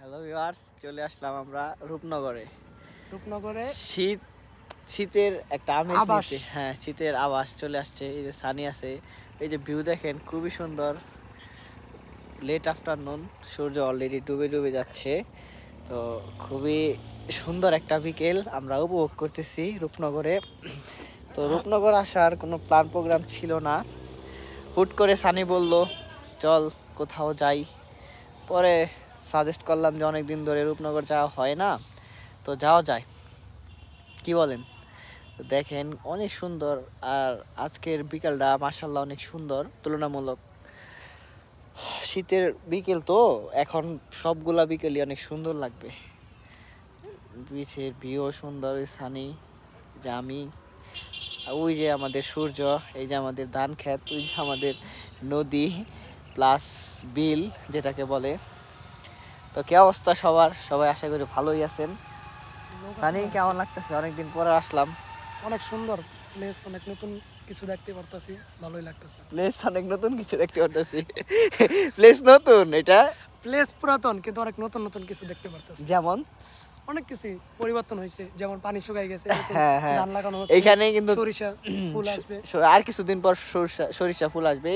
Hello viewers, চলে আসলাম আমরা রূপনগরে। রূপনগরে শীত শীতের একটা আমেজ আবাস। নিতে, হ্যাঁ শীতের আভাস চলে আসছে। এই যে সানি আছে, এই যে ভিউ দেখেন খুবই সুন্দর। লেট আফটারনুন, সূর্য অলরেডি ডুবে ডুবে যাচ্ছে। তো খুবই সুন্দর একটা বিকেল আমরা উপভোগ করতেছি রূপনগরে। তো রূপনগর আসার কোনো প্ল্যান প্রোগ্রাম ছিল না, হুট করে সানি বলল চল কোথাও যাই। পরে সাজেস্ট করলাম যে অনেক দিন ধরে রূপনগর যাওয়া হয় না, তো যাওয়া যায়, কি বলেন? তো দেখেন অনেক সুন্দর। আর আজকের বিকেলটা মাশাল্লাহ অনেক সুন্দর তুলনামূলক। শীতের বিকেল তো, এখন সবগুলা বিকেলই অনেক সুন্দর লাগবে। বিচের ভিউ সুন্দর, সানি, যে আমি, ওই যে আমাদের সূর্য, এই যে আমাদের ধান ক্ষেত, ওই যে আমাদের নদী প্লাস বিল যেটাকে বলে। তো কি অবস্থা সবার? সবাই আশা করি ভালোই আছেন। সানি, কেমন লাগতেছে? অনেকদিন পরে আসলাম। অনেক সুন্দর প্লেস, অনেক নতুন কিছু দেখতে পারতাছি, ভালোই লাগতেছে। প্লেস অনেক নতুন কিছু দেখতে পারতেছি। প্লেস নতুন, এটা প্লেস পুরাতন কিন্তু অনেক নতুন নতুন কিছু দেখতে পারতাছি। যেমন অনেক কিছু পরিবর্তন হয়েছে, যেমন পানি শুকাই গেছে, নতুন হ্যাঁ হ্যাঁ, ধান লাগানো হচ্ছে, এইখানে কিন্তু সরিষা ফুল আসবে। আর কিছুদিন পর সরিষা ফুল আসবে।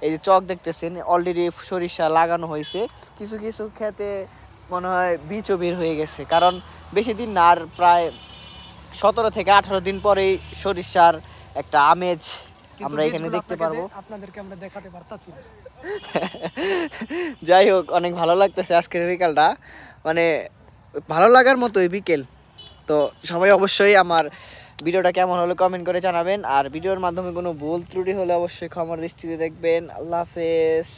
এই যে চক দেখতেছেন, অলরেডি সরিষা লাগানো হয়েছে। কিছু কিছু ক্ষেতে মনে হয় বীজও বের হয়ে গেছে, কারণ বেশি দিন না, আর প্রায় 17 থেকে 18 দিন পরেই সরিষার একটা আমেজ কিন্তু আমরা এখানে বীজগুলো দেখতে পারবো। আপনাদেরকে আমরা দেখাতে পারতাছি না। যাই হোক, অনেক ভালো লাগতেছে আজকের বিকালটা, মানে ভালো লাগার মতোই বিকেল। তো সবাই অবশ্যই আমার ভিডিওটা কেমন হলো কমেন্ট করে জানাবেন, আর ভিডিওর মাধ্যমে কোনো ভুল ত্রুটি হলে অবশ্যই ক্ষমার দৃষ্টিতে দেখবেন। আল্লাহ হাফেজ।